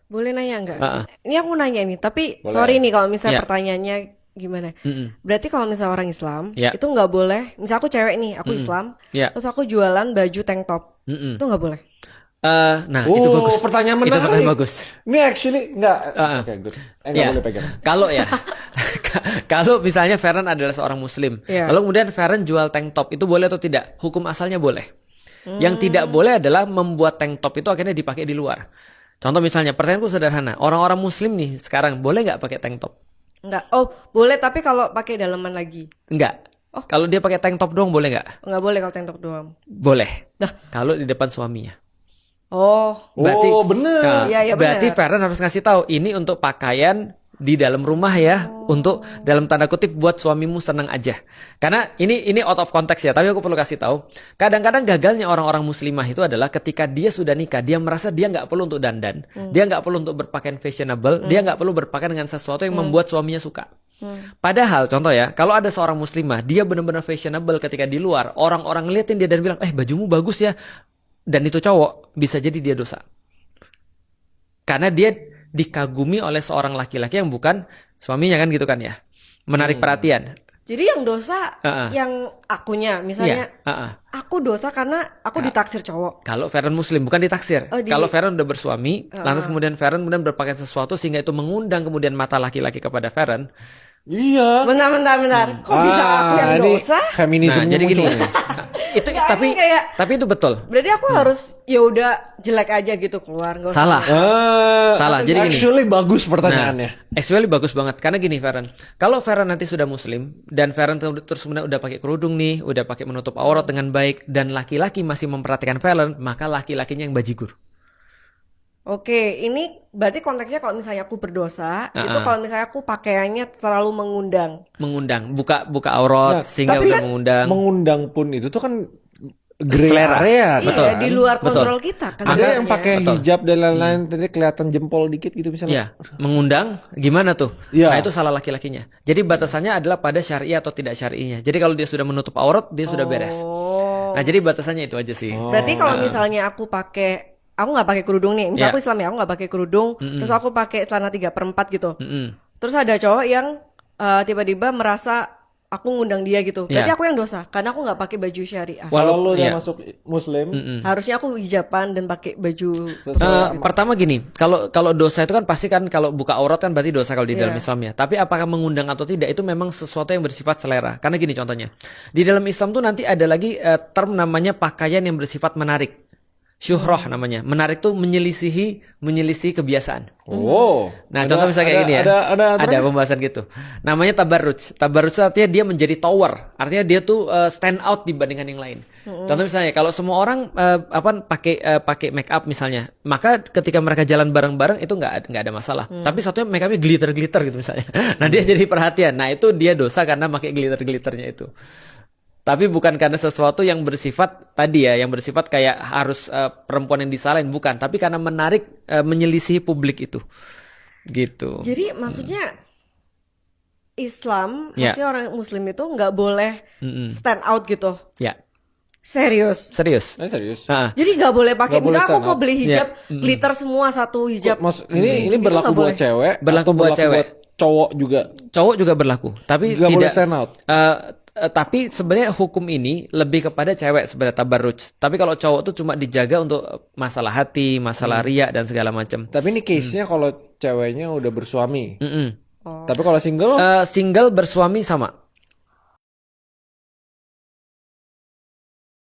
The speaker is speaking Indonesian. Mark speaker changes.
Speaker 1: Boleh nanya nggak?
Speaker 2: Heeh.
Speaker 1: Ini aku nanya nih, tapi
Speaker 3: Boleh.
Speaker 1: sorry nih kalau misalnya
Speaker 2: Ya.
Speaker 1: pertanyaannya gimana. Berarti kalau misalnya orang Islam,
Speaker 2: Ya.
Speaker 1: itu nggak boleh, misalnya aku cewek nih, aku Islam,
Speaker 2: Ya.
Speaker 1: terus aku jualan baju tank top, itu nggak boleh.
Speaker 2: Nah, itu bagus.
Speaker 3: Pertanyaan
Speaker 2: Itu
Speaker 3: menarik.
Speaker 2: pertanyaan bagus.
Speaker 3: Ini actually enggak. Oke, good. Enggak
Speaker 2: Ya.
Speaker 3: boleh pegang.
Speaker 2: Kalau ya, kalau misalnya Feren adalah seorang Muslim,
Speaker 1: Iya.
Speaker 2: lalu kemudian Feren jual tank top, itu boleh atau tidak? Hukum asalnya boleh. Yang tidak boleh adalah membuat tank top itu akhirnya dipakai di luar. Contoh misalnya, pertanyaanku sederhana, orang-orang Muslim nih sekarang boleh nggak pakai tank top?
Speaker 1: Nggak. Oh, boleh tapi kalau pakai dalaman lagi.
Speaker 2: Enggak. Kalau dia pakai tank top doang boleh nggak?
Speaker 1: Nggak boleh kalau tank top doang.
Speaker 2: Boleh.
Speaker 1: Nah.
Speaker 2: Kalau di depan suaminya.
Speaker 1: Oh,
Speaker 2: Berarti,
Speaker 3: Oh, bener.
Speaker 2: Nah,
Speaker 1: Iya,
Speaker 2: berarti
Speaker 1: bener.
Speaker 2: Feren harus ngasih tahu ini untuk pakaian di dalam rumah ya, untuk dalam tanda kutip buat suamimu senang aja. Karena ini out of context ya, tapi aku perlu kasih tahu. Kadang-kadang gagalnya orang-orang muslimah itu adalah ketika dia sudah nikah, dia merasa dia nggak perlu untuk dandan, dia nggak perlu untuk berpakaian fashionable, dia nggak perlu berpakaian dengan sesuatu yang membuat suaminya suka. Padahal contoh ya, kalau ada seorang muslimah, dia benar-benar fashionable ketika di luar, orang-orang ngeliatin dia dan bilang, bajumu bagus ya, dan itu cowok, bisa jadi dia dosa. Karena dia dikagumi oleh seorang laki-laki yang bukan suaminya kan gitu kan ya. Menarik perhatian.
Speaker 1: jadi yang dosa yang akunya, misalnya
Speaker 2: Iya,
Speaker 1: aku dosa karena aku ditaksir cowok.
Speaker 2: Kalau Feren Muslim bukan ditaksir.
Speaker 1: Oh,
Speaker 2: Kalau Feren udah bersuami, lantas kemudian Feren kemudian berpakaian sesuatu sehingga itu mengundang kemudian mata laki-laki kepada Feren.
Speaker 3: Iya.
Speaker 1: Bentar. Kok bisa aku yang
Speaker 3: ini
Speaker 1: dosa?
Speaker 3: feminisme
Speaker 2: Nah, jadi gini.
Speaker 3: muncul nih.
Speaker 2: Itu
Speaker 1: Nggak,
Speaker 2: tapi
Speaker 1: ini kayak-
Speaker 2: tapi itu betul.
Speaker 1: Berarti aku harus ya udah jelek aja gitu keluar, nggak usah.
Speaker 2: Salah. Salah. Jadi gini.
Speaker 3: Actually bagus pertanyaannya.
Speaker 2: Actually bagus banget karena gini Feren. Kalau Feren nanti sudah muslim dan Feren terus kemudian udah pakai kerudung nih, udah pakai menutup aurat dengan baik dan laki-laki masih memperhatikan Feren, maka laki-lakinya yang bajigur.
Speaker 1: Oke, ini berarti konteksnya kalau misalnya aku berdosa, itu kalau misalnya aku pakaiannya terlalu mengundang.
Speaker 2: Mengundang, buka aurat
Speaker 3: Nah,
Speaker 2: sehingga
Speaker 1: tapi
Speaker 2: udah
Speaker 1: kan
Speaker 2: mengundang.
Speaker 3: Mengundang pun itu tuh kan gray
Speaker 2: Selera.
Speaker 3: area
Speaker 2: Betul.
Speaker 1: Iya, di luar
Speaker 2: Betul.
Speaker 1: kontrol kita kan.
Speaker 3: Ada yang
Speaker 1: sebenarnya.
Speaker 3: pakai
Speaker 2: Betul.
Speaker 3: hijab dan lain-lain tadi kelihatan jempol dikit gitu
Speaker 2: Iya,
Speaker 3: misalnya.
Speaker 2: mengundang gimana tuh?
Speaker 3: Iya.
Speaker 2: Nah, itu salah laki-lakinya. Jadi batasannya adalah pada syar'i atau tidak syar'inya. Jadi kalau dia sudah menutup aurat, dia sudah beres.
Speaker 1: Oh.
Speaker 2: Nah, jadi batasannya itu aja sih.
Speaker 1: Berarti kalau misalnya aku nggak pakai kerudung nih, misalnya
Speaker 2: Iya.
Speaker 1: aku Islam ya, aku nggak pakai kerudung, terus aku pakai celana 3/4 gitu.
Speaker 2: Mm-mm.
Speaker 1: Terus ada cowok yang tiba-tiba merasa aku ngundang dia gitu. Berarti
Speaker 2: Iya.
Speaker 1: aku yang dosa karena aku nggak pakai baju syariah.
Speaker 3: Kalau lu udah
Speaker 2: Iya.
Speaker 3: masuk muslim,
Speaker 1: Harusnya aku hijaban dan pakai baju.
Speaker 2: Pertama gini, kalau dosa itu kan pasti kan kalau buka aurat kan berarti dosa kalau di dalam
Speaker 1: Iya.
Speaker 2: Islam ya. Tapi apakah mengundang atau tidak itu memang sesuatu yang bersifat selera. Karena gini contohnya, di dalam Islam tuh nanti ada lagi term namanya pakaian yang bersifat menarik. Syuhroh namanya. Menarik tuh menyelisihi kebiasaan.
Speaker 3: oh.
Speaker 2: Nah, contoh misalnya kayak gini ya.
Speaker 3: Ada
Speaker 2: Pembahasan gitu. Namanya tabarruj. Tabarruj itu artinya dia menjadi tower. Artinya dia tuh stand out dibandingkan yang lain. Contoh misalnya kalau semua orang pakai make up misalnya, maka ketika mereka jalan bareng-bareng itu nggak ada masalah. Tapi satunya make upnya glitter-glitter gitu misalnya. Nah, dia jadi perhatian. Nah, itu dia dosa karena pakai glitter-glitternya itu. Tapi bukan karena sesuatu yang bersifat tadi ya, yang bersifat kayak harus perempuan yang disalahin, bukan. Tapi karena menarik, menyelisihi publik itu, gitu.
Speaker 1: Jadi maksudnya Islam,
Speaker 2: Ya.
Speaker 1: maksudnya orang Muslim itu nggak boleh stand out gitu.
Speaker 2: Ya,
Speaker 1: Serius.
Speaker 2: serius.
Speaker 3: serius.
Speaker 2: Nah,
Speaker 1: Jadi nggak boleh pakai.
Speaker 3: Nggak boleh
Speaker 1: Misalnya aku
Speaker 3: stand
Speaker 1: mau
Speaker 3: out.
Speaker 1: beli hijab
Speaker 2: Ya.
Speaker 1: glitter semua satu hijab.
Speaker 3: Ini
Speaker 1: Itu
Speaker 3: berlaku
Speaker 1: nggak
Speaker 3: buat
Speaker 1: boleh.
Speaker 3: cewek,
Speaker 2: Berlaku
Speaker 3: atau
Speaker 2: buat cewek.
Speaker 3: cowok juga.
Speaker 2: cowok juga berlaku, tapi
Speaker 3: Nggak boleh
Speaker 2: tidak.
Speaker 3: stand out.
Speaker 2: Tapi sebenarnya hukum ini lebih kepada cewek sebenarnya tabarruj. Tapi kalau cowok tuh cuma dijaga untuk masalah hati, masalah riya dan segala macam.
Speaker 3: Tapi ini case-nya kalau ceweknya udah bersuami.
Speaker 2: Mm-mm.
Speaker 3: Tapi kalau single,
Speaker 2: Single bersuami sama.